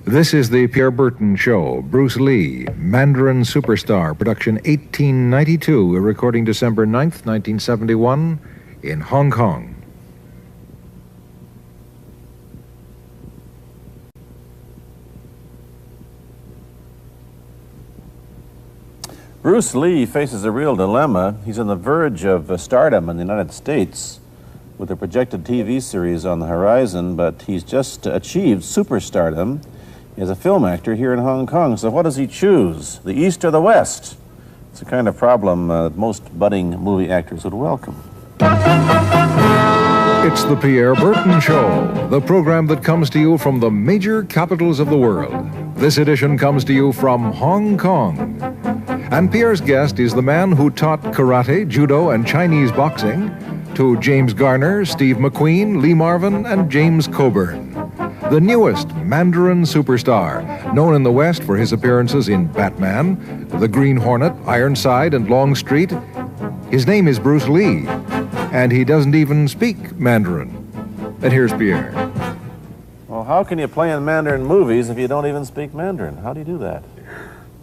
This is the Pierre Berton Show. Bruce Lee, Mandarin Superstar, production 1892, a recording December 9th, 1971, in Hong Kong. Bruce Lee faces a real dilemma. He's on the verge of stardom in the United States with a projected TV series on the horizon, but he's just achieved superstardom as a film actor here in Hong Kong. So what does he choose, the East or the West? It's the kind of problem most budding movie actors would welcome. It's the Pierre Berton Show, the program that comes to you from the major capitals of the world. This edition comes to you from Hong Kong. And Pierre's guest is the man who taught karate, judo, and Chinese boxing to James Garner, Steve McQueen, Lee Marvin, and James Coburn. The newest Mandarin superstar, known in the West for his appearances in Batman, The Green Hornet, Ironside, and Longstreet. His name is Bruce Lee, and he doesn't even speak Mandarin. And here's Pierre. Well, how can you play in Mandarin movies if you don't even speak Mandarin? How do you do that?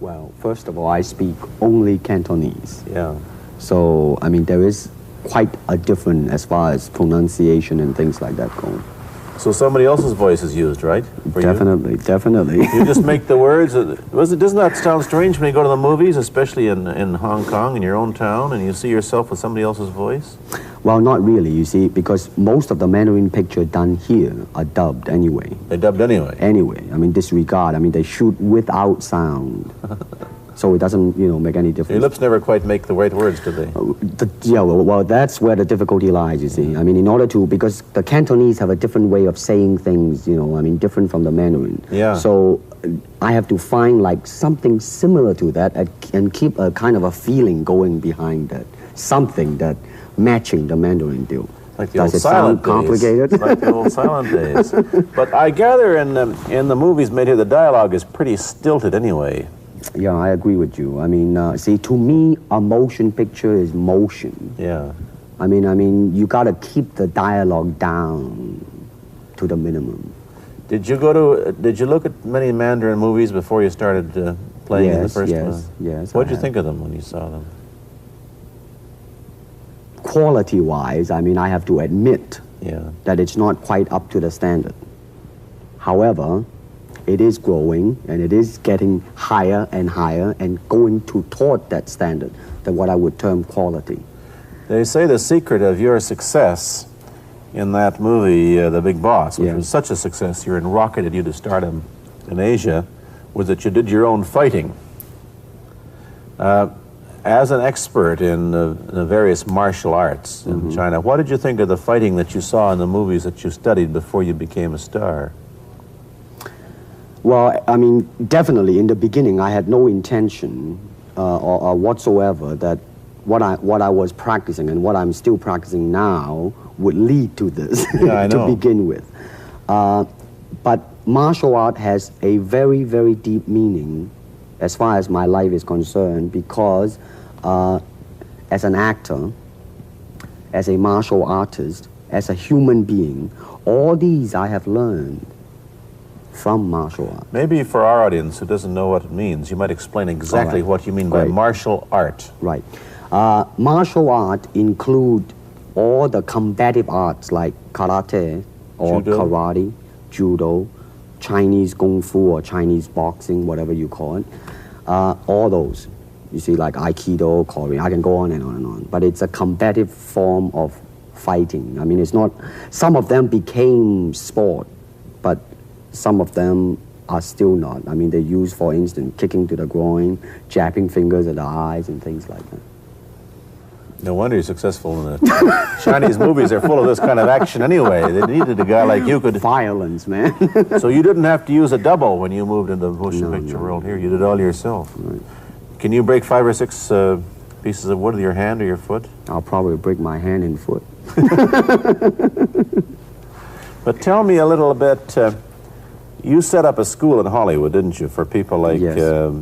Well, first of all, I speak only Cantonese. Yeah. So, I mean, there is quite a difference as far as pronunciation and things like that go. So somebody else's voice is used, right? For Definitely, you? definitely. You just make the words. Doesn't that sound strange when you go to the movies, especially in Hong Kong, in your own town, and you see yourself with somebody else's voice? Well, not really, you see, because most of the Mandarin pictures done here are dubbed anyway. They're dubbed anyway? Anyway, I mean, disregard. I mean, they shoot without sound. So it doesn't, make any difference. Your lips never quite make the right words, do they? Yeah, well, that's where the difficulty lies, you see. I mean, in order to, because the Cantonese have a different way of saying things, different from the Mandarin. Yeah. So I have to find, something similar to that and keep a kind of a feeling going behind that. Something that matching the Mandarin deal. Like the old silent days. Complicated? Like the old silent days. But I gather in the movies made here, the dialogue is pretty stilted anyway. Yeah, I agree with you. I mean, see, to me, a motion picture is motion. Yeah. I mean, you got to keep the dialogue down to the minimum. Did you look at many Mandarin movies before you started playing in the first one? Yes. What did you think of them when you saw them? Quality-wise, I mean, I have to admit that it's not quite up to the standard. However, it is growing, and it is getting higher and higher and going toward that standard, that what I would term quality. They say the secret of your success in that movie, The Big Boss, which was such a success, you rocketed you to stardom in Asia, was that you did your own fighting. As an expert in the various martial arts in China, what did you think of the fighting that you saw in the movies that you studied before you became a star? Well, I mean, definitely in the beginning, I had no intention or whatsoever that what I was practicing and what I'm still practicing now would lead to this to begin with. But martial art has a very, very deep meaning as far as my life is concerned, because as an actor, as a martial artist, as a human being, all these I have learned from martial art. Maybe for our audience who doesn't know what it means, you might explain exactly what you mean by martial art. Right. Martial art include all the combative arts like karate or karate, judo, Chinese kung fu or Chinese boxing, whatever you call it. All those. You see, like Aikido, Korean, I can go on and on and on. But it's a combative form of fighting. I mean, it's not, some of them became sport, but some of them are still not. I mean, they use, for instance, kicking to the groin, jabbing fingers at the eyes, and things like that. No wonder you're successful in the Chinese movies. They're full of this kind of action anyway. They needed a guy like you could... Violence, man. So you didn't have to use a double when you moved into the motion picture world here. You did it all yourself. Right. Can you break 5 or 6 pieces of wood with your hand or your foot? I'll probably break my hand and foot. But tell me a little bit... you set up a school in Hollywood, didn't you, for people like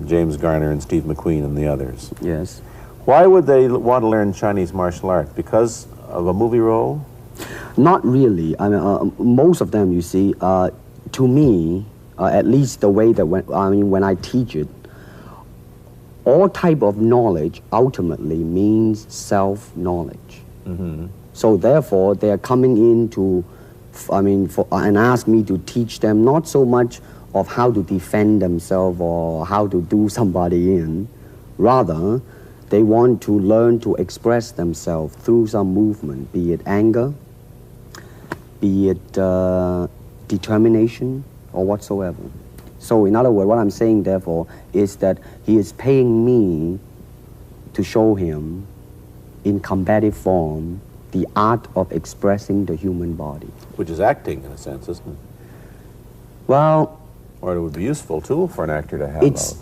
James Garner and Steve McQueen and the others? Yes. Why would they want to learn Chinese martial art? Because of a movie role? Not really. I mean, most of them, you see, to me, At least the way that when I teach it, all type of knowledge ultimately means self-knowledge. So therefore, they are coming in to, and ask me to teach them not so much of how to defend themselves or how to do somebody in. Rather, they want to learn to express themselves through some movement, be it anger, be it determination, or whatsoever. So in other words, what I'm saying, therefore, is that he is paying me to show him in combative form the art of expressing the human body. Which is acting, in a sense, isn't it? Well... Or it would be a useful tool for an actor to have. It's...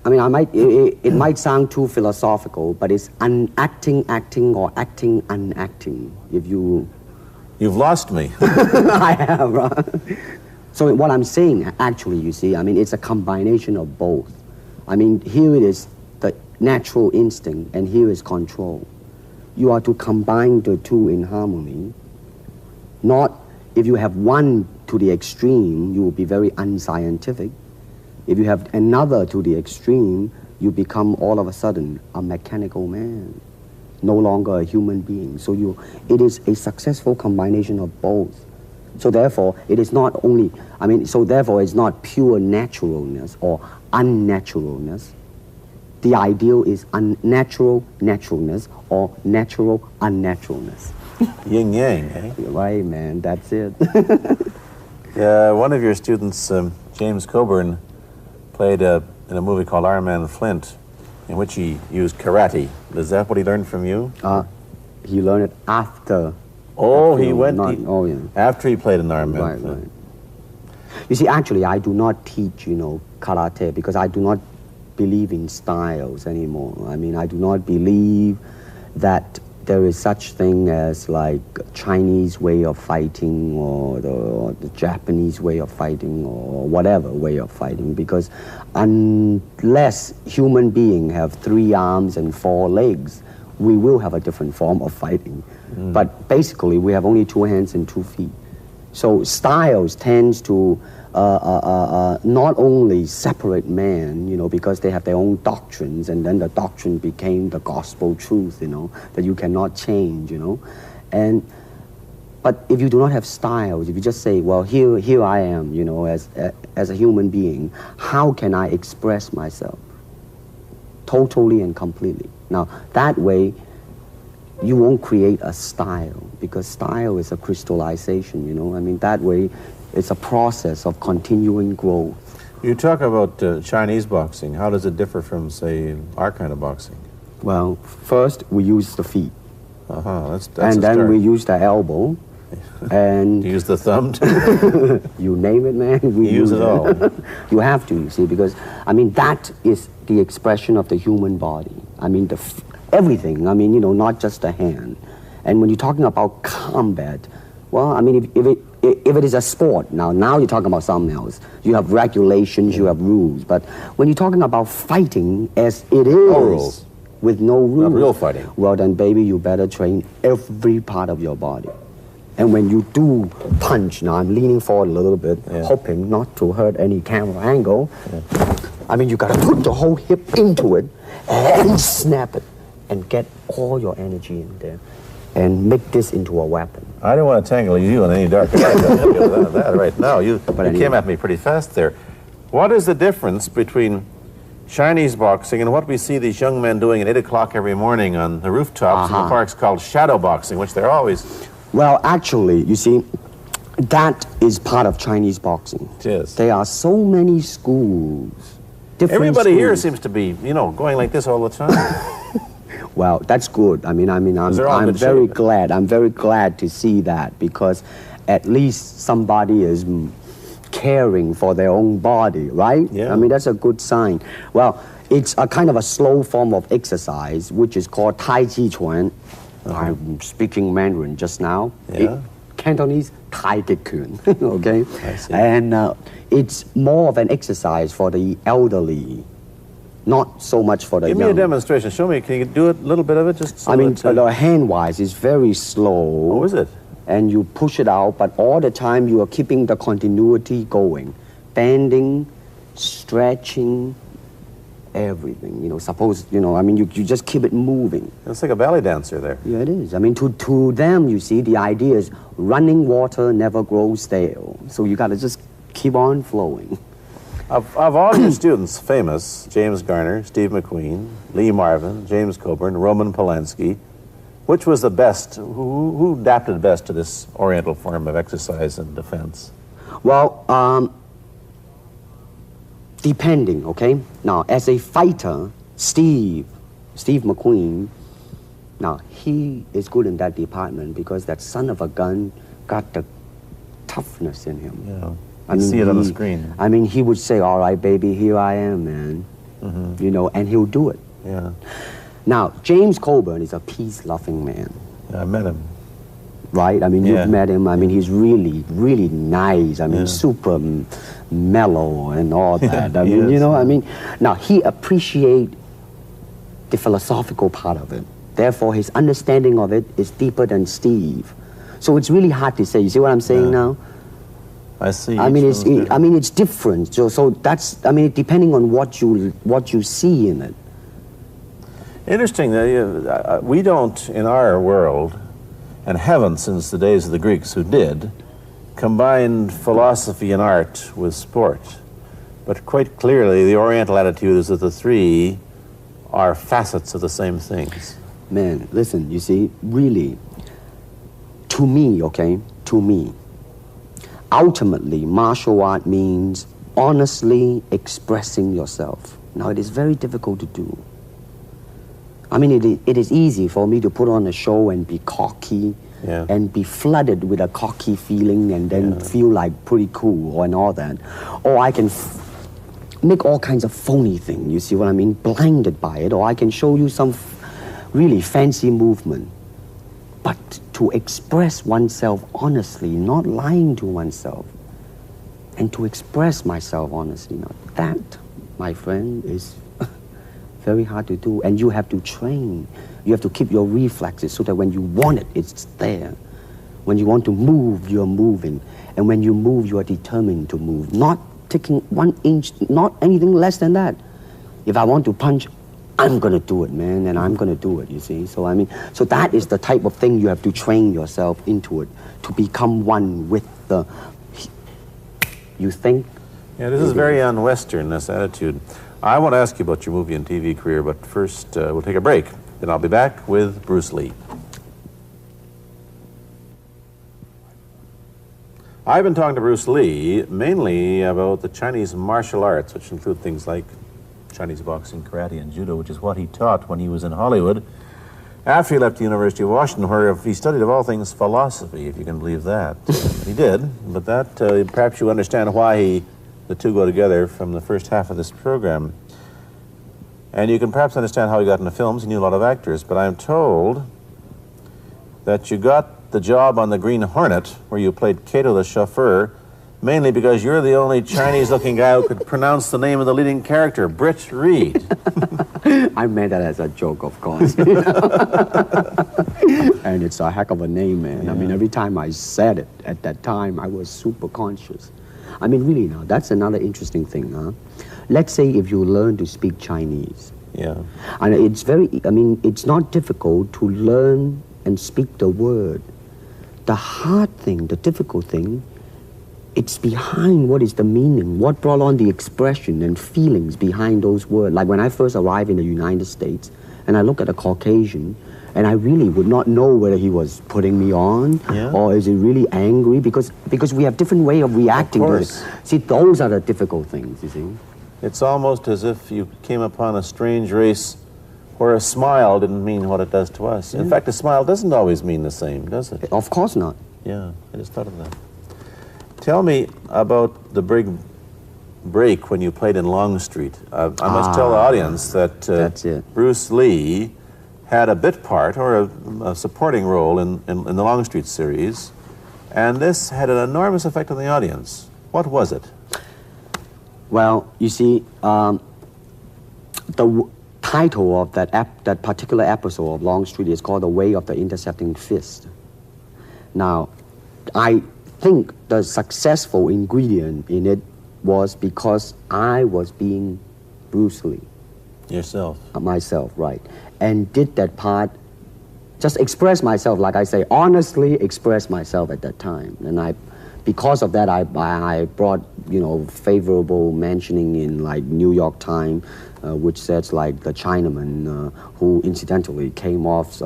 it might sound too philosophical, but it's unacting acting or acting unacting, if you... You've lost me. I have, right? So what I'm saying, actually, you see, it's a combination of both. Here it is the natural instinct, and here is control. You are to combine the two in harmony. Not, if you have one to the extreme, you will be very unscientific. If you have another to the extreme, you become all of a sudden a mechanical man, no longer a human being. So it is a successful combination of both. So therefore, it is not only, so therefore it's not pure naturalness or unnaturalness. The ideal is unnatural naturalness or natural unnaturalness. Yin yang, eh? Right, man, that's it. One of your students, James Coburn, played in a movie called Iron Man Flint, in which he used karate. Is that what he learned from you? He learned it after. Oh, he went yeah. After he played in Iron Man. Right, right. You see, actually, I do not teach, karate because I do not believe in styles anymore. I do not believe that there is such thing as like Chinese way of fighting or the Japanese way of fighting or whatever way of fighting, because unless human beings have 3 arms and 4 legs, we will have a different form of fighting. But basically, we have only 2 hands and 2 feet. So styles tends to not only separate man, because they have their own doctrines, and then the doctrine became the gospel truth, that you cannot change, But if you do not have styles, if you just say, well, here I am, as a human being, how can I express myself totally and completely? Now, that way, you won't create a style, because style is a crystallization, that way, it's a process of continuing growth. You talk about Chinese boxing. How does it differ from, say, our kind of boxing? Well, first, we use the feet. That's and then we use the elbow. And you use the thumb too? You name it, man. We use it all. You have to, you see, because, that is the expression of the human body. Everything, not just the hand. And when you're talking about combat, well, if it is a sport, now you're talking about something else. You have regulations, you have rules. But when you're talking about fighting as it is, no rules. With no rules. Not real fighting. Well, then, baby, you better train every part of your body. And when you do punch, now I'm leaning forward a little bit, hoping not to hurt any camera angle. You got to put the whole hip into it and snap it and get all your energy in there and make this into a weapon. I don't want to tangle you in any dark that right now. You came at me pretty fast there. What is the difference between Chinese boxing and what we see these young men doing at 8 o'clock every morning on the rooftops in the parks called shadow boxing, which they're always... Well, actually, you see, that is part of Chinese boxing. It is. There are so many schools, different Everybody schools. here seems to be, going like this all the time. Well, that's good. I'm very glad. I'm very glad to see that, because at least somebody is caring for their own body, right? Yeah. That's a good sign. Well, it's a kind of a slow form of exercise, which is called Tai Chi Chuan. I'm speaking Mandarin just now. Yeah. Cantonese, Tai Chi Chuan, okay? I see. And it's more of an exercise for the elderly, not so much for the young. Give me a demonstration. Show me. Can you do a little bit of it? Just so the hand-wise is very slow. Oh, is it? and you push it out, but all the time you are keeping the continuity going. Bending, stretching, everything. You know, suppose, you know, I mean, you just keep it moving. It's like a ballet dancer there. Yeah, it is. I mean, to them, you see, the idea is running water never grows stale. So you got to just keep on flowing. Of all your students, famous, James Garner, Steve McQueen, Lee Marvin, James Coburn, Roman Polanski, which was the best, who adapted best to this Oriental form of exercise and defense? Well, depending, okay? Now, as a fighter, Steve McQueen, now, he is good in that department because that son of a gun got the toughness in him. Yeah. You see it on the screen. I mean, he would say, all right, baby, here I am, man. Mm-hmm. You know, and he'll do it. Yeah. Now, James Coburn is a peace-loving man. Yeah, I met him. Right? I mean, you've met him. I mean, he's really, really nice. I mean, super mellow and all that. I mean, you know, I mean, now, he appreciates the philosophical part of it. Therefore, his understanding of it is deeper than Steve. So it's really hard to say. You see what I'm saying now? I see. I mean, it's different. So that's, I mean, depending on what you see in it. Interesting that we don't, in our world, and haven't since the days of the Greeks who did, combine philosophy and art with sport. But quite clearly, the Oriental attitude is that the three are facets of the same things. Man, listen, you see, really, to me, okay, to me, ultimately, martial art means honestly expressing yourself. Now, it is very difficult to do. I mean, it is easy for me to put on a show and be cocky and be flooded with a cocky feeling and then feel like pretty cool and all that. Or I can make all kinds of phony things, you see what I mean, blinded by it. Or I can show you some really fancy movement. But to express oneself honestly, not lying to oneself, and to express myself honestly, now that, my friend, is very hard to do. And you have to train. You have to keep your reflexes so that when you want it, it's there. When you want to move, you're moving. And when you move, you are determined to move. Not taking 1 inch, not anything less than that. If I want to punch, I'm going to do it, man, and I'm going to do it, you see. So, I mean, so that is the type of thing you have to train yourself into it, to become one with the, you think? Yeah, this is very un-Western, this attitude. I want to ask you about your movie and TV career, but first we'll take a break. Then I'll be back with Bruce Lee. I've been talking to Bruce Lee mainly about the Chinese martial arts, which include things like Chinese boxing, karate, and judo, which is what he taught when he was in Hollywood. After he left the University of Washington, where he studied, of all things, philosophy, if you can believe that. He did, but that, perhaps you understand why the two go together from the first half of this program. And you can perhaps understand how he got into films. He knew a lot of actors, but I'm told that you got the job on the Green Hornet, where you played Kato the chauffeur, mainly because you're the only Chinese-looking guy who could pronounce the name of the leading character, Britt Reed. I meant that as a joke, of course. And it's a heck of a name, man. Yeah. I mean, every time I said it at that time, I was super conscious. I mean, really now, that's another interesting thing, huh? Let's say if you learn to speak Chinese. Yeah. And it's very, I mean, it's not difficult to learn and speak the word. The hard thing, the difficult thing, it's behind what is the meaning, what brought on the expression and feelings behind those words. Like when I first arrived in the United States, and I look at a Caucasian, and I really would not know whether he was putting me on or is he really angry, because we have different way of reacting to it. See, those are the difficult things, you see. It's almost as if you came upon a strange race where a smile didn't mean what it does to us. In fact, a smile doesn't always mean the same, does it? Of course not. Yeah, I just thought of that. Tell me about the big break when you played in Longstreet. I must tell the audience that Bruce Lee had a bit part or a supporting role in the Longstreet series, and this had an enormous effect on the audience. What was it? Well, you see, the title of that particular episode of Longstreet is called The Way of the Intercepting Fist. Now, I think the successful ingredient in it was because I was being Bruce Lee. Yourself. Myself, right. And did that part, just express myself, like I say, honestly express myself at that time. And because of that, I brought, favorable mentioning in like New York Times, which says like the Chinaman, who incidentally came off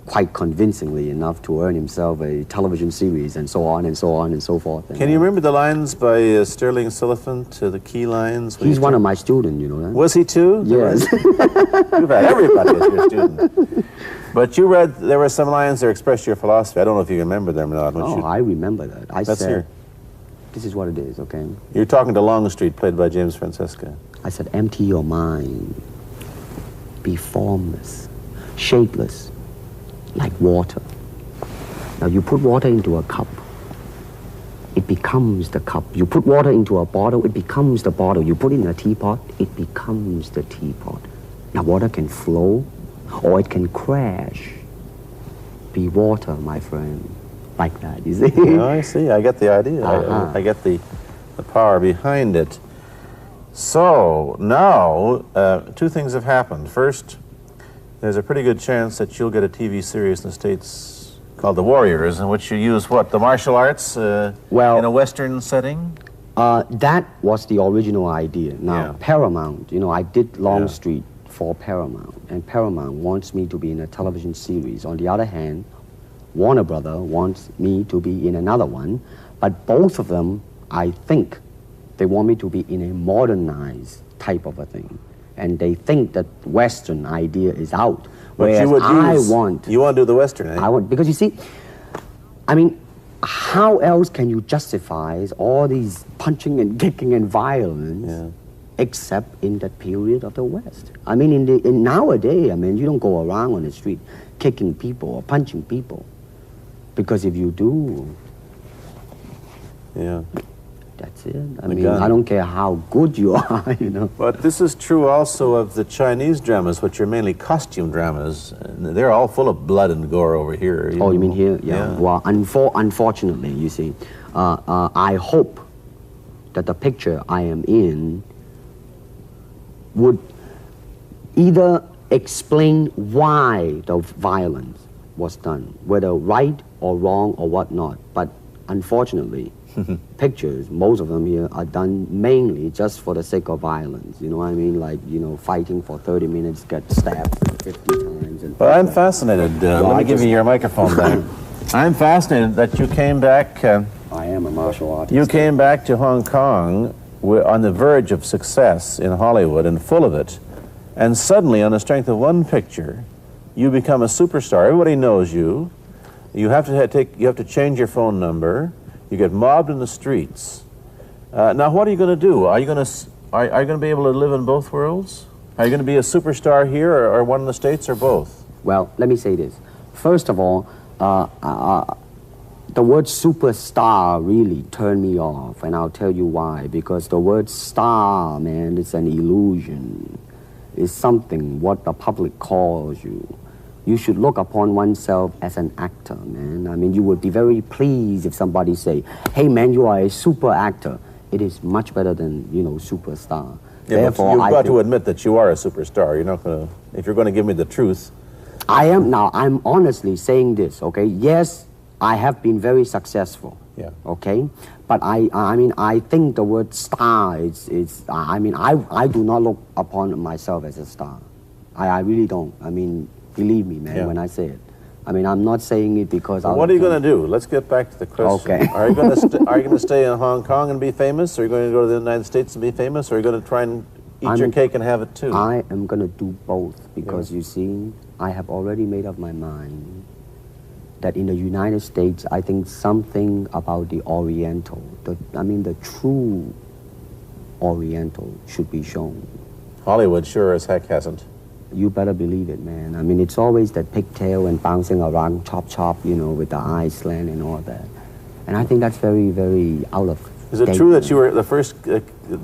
quite convincingly enough to earn himself a television series, and so on and so on and so forth. Can you remember the lines by Sterling Siliphant, the key lines? He's one of my students, you know that? Was he too? Yes. You've had everybody as your student. But you read, there were some lines that expressed your philosophy. I don't know if you remember them or not. Oh, I remember that. I Let's said, hear. this is what it is, okay? You're talking to Longstreet, played by James Francesca. I said, empty your mind. Be formless, shapeless, like water. Now you put water into a cup, it becomes the cup. You put water into a bottle, it becomes the bottle. You put it in a teapot, it becomes the teapot. Now water can flow or it can crash. Be water, my friend. Like that, you see? Yeah, I see. I get the idea. Uh-huh. I get the power behind it. So now, two things have happened. First, there's a pretty good chance that you'll get a TV series in the States called The Warriors, in which you use what, the martial arts in a Western setting? That was the original idea. Now, Yeah. Paramount, I did Longstreet Yeah. for Paramount, and Paramount wants me to be in a television series. On the other hand, Warner Brother wants me to be in another one, but both of them, I think, they want me to be in a modernized type of a thing. And they think that Western idea is out. Whereas you want to do the Western, eh? I want, because you see, I mean, how else can you justify all these punching and kicking and violence except in that period of the West? I mean, in nowadays, I mean, you don't go around on the street kicking people or punching people. Because if you do, that's it. I mean, I don't care how good you are, But this is true also of the Chinese dramas, which are mainly costume dramas. And they're all full of blood and gore over here. You mean here? Yeah. Well, unfortunately, you see, I hope that the picture I am in would either explain why the violence was done, whether right or wrong or whatnot. But unfortunately, pictures, most of them here, are done mainly just for the sake of violence. You know what I mean? Like, fighting for 30 minutes, get stabbed 50 times. And well, I'm fascinated. Let me give you your microphone back. I'm fascinated that you came back. I am a martial artist. You came back to Hong Kong on the verge of success in Hollywood and full of it. And suddenly, on the strength of one picture, you become a superstar. Everybody knows you. You have to change your phone number. You get mobbed in the streets. Now, what are you going to do? Are you going to be able to live in both worlds? Are you going to be a superstar here, or one in the States, or both? Well, let me say this. First of all, the word superstar really turned me off, and I'll tell you why. Because the word star, man, it's an illusion. It's something what the public calls you. You should look upon oneself as an actor, man. I mean, you would be very pleased if somebody say, hey, man, you are a super actor. It is much better than, superstar. Yeah, therefore, you've got to admit that you are a superstar. You're not going to, if you're going to give me the truth. I'm honestly saying this, okay? Yes, I have been very successful. Yeah. Okay? But I think the word star I do not look upon myself as a star. I really don't. I mean, believe me, man, when I say it. I mean, I'm not saying it because what are you going to do? Let's get back to the question. Okay. Are you going to stay in Hong Kong and be famous? Or are you going to go to the United States and be famous? Or are you going to try and eat your cake and have it too? I am going to do both because, you see, I have already made up my mind that in the United States, I think something about the Oriental, the true Oriental should be shown. Hollywood sure as heck hasn't. You better believe it, man. I mean, it's always that pigtail and bouncing around, chop, with the eyes slant and all that. And I think that's very, very out of Is it true that you were the first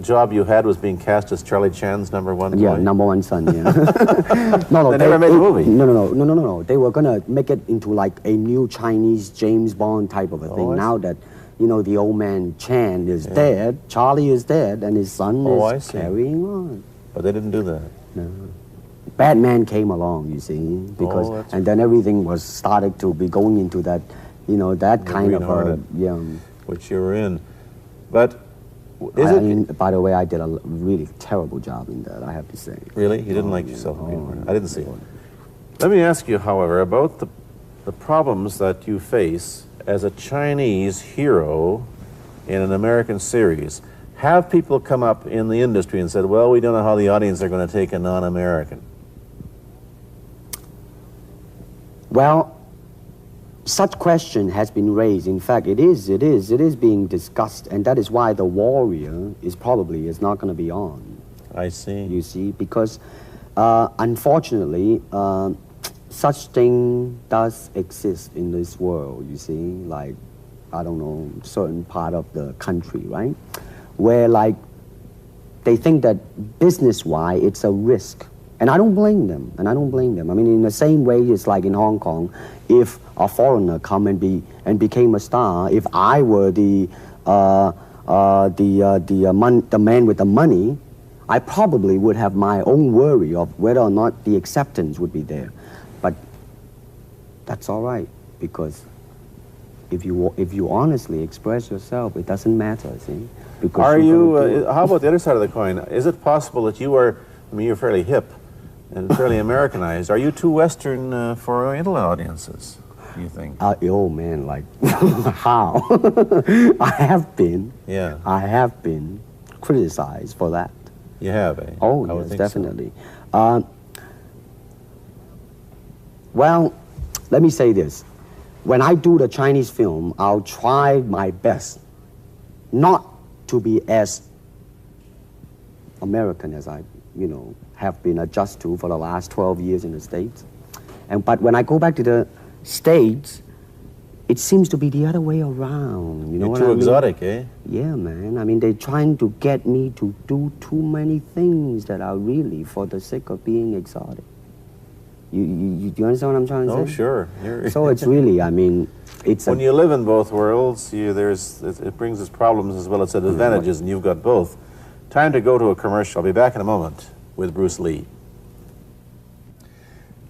job you had was being cast as Charlie Chan's number one boy? Yeah, number one son, yeah. No, they never made a movie. No. They were going to make it into like a new Chinese James Bond type of a thing. Now that, you know, the old man Chan is dead, Charlie is dead, and his son is carrying on. But they didn't do that. No. Batman came along, you see, because, and then everything was started to be going into that, you know, that kind of which you were in. But by the way, I did a really terrible job in that, I have to say. Really? You didn't like yourself? I didn't see it. Let me ask you, however, about the problems that you face as a Chinese hero in an American series. Have people come up in the industry and said, well, we don't know how the audience are going to take a non-American? Well, such question has been raised. In fact, it is being discussed, and that is why The Warrior is not going to be on. I see. You see, because unfortunately, such thing does exist in this world, you see, like, I don't know, certain part of the country, right? Where, like, they think that business-wise, it's a risk. And I don't blame them, I mean, in the same way, it's like in Hong Kong, if a foreigner come and became a star, if I were the man with the money, I probably would have my own worry of whether or not the acceptance would be there. But that's all right, because if you honestly express yourself, it doesn't matter, see? Because are you, how about the other side of the coin? Is it possible that you are, I mean, you're fairly hip and fairly Americanized. Are you too Western for Oriental audiences, do you think? Oh, man, like, how? I have been criticized for that. You have, eh? Oh, yes, definitely. So. Well, let me say this. When I do the Chinese film, I'll try my best not to be as American as I, you know, have been adjusted to for the last 12 years in the States. But when I go back to the States, it seems to be the other way around. You know what I mean? You're too exotic, eh? Yeah, man. I mean, they're trying to get me to do too many things that are really for the sake of being exotic. You understand what I'm trying to say? Oh, sure. So it's really, I mean, it's when you live in both worlds, it brings its problems as well as its advantages, and you've got both. Time to go to a commercial. I'll be back in a moment with Bruce Lee.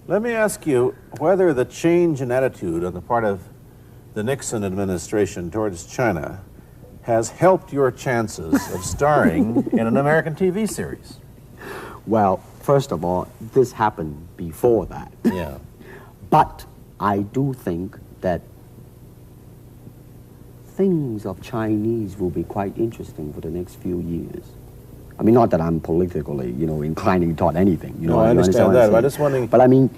Let me ask you whether the change in attitude on the part of the Nixon administration towards China has helped your chances of starring in an American TV series. Well, first of all, this happened before that. Yeah. But I do think that things of Chinese will be quite interesting for the next few years. I mean, not that I'm politically, you know, inclining toward anything. You know, I understand that. I'm just wondering. But I mean,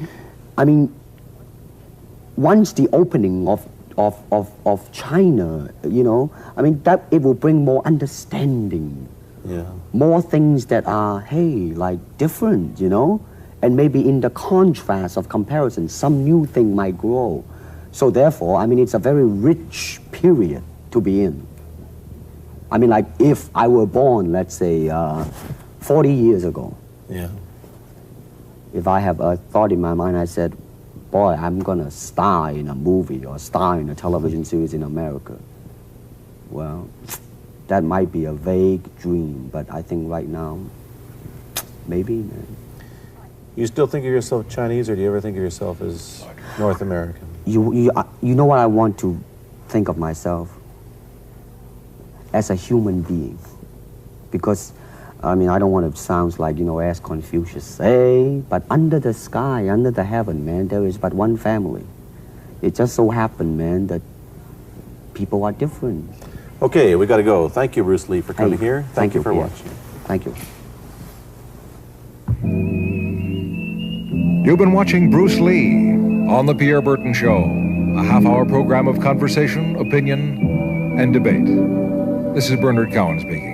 once the opening of China, you know, I mean, that it will bring more understanding. Yeah. More things that are, hey, like different, you know? And maybe in the contrast of comparison, some new thing might grow. So therefore, I mean, it's a very rich period to be in. I mean, like if I were born, let's say, 40 years ago. Yeah. If I have a thought in my mind, I said, boy, I'm gonna star in a movie or star in a television series in America. Well, that might be a vague dream, but I think right now, maybe, man. You still think of yourself Chinese, or do you ever think of yourself as North American? You know what I want to think of myself? As a human being. Because, I mean, I don't want to sound like, you know, as Confucius say, but under the sky, under the heaven, man, there is but one family. It just so happened, man, that people are different. Okay, we got to go. Thank you, Bruce Lee, for coming here. Thank you for watching. Thank you. You've been watching Bruce Lee on The Pierre Burton Show, a half-hour program of conversation, opinion, and debate. This is Bernard Cowan speaking.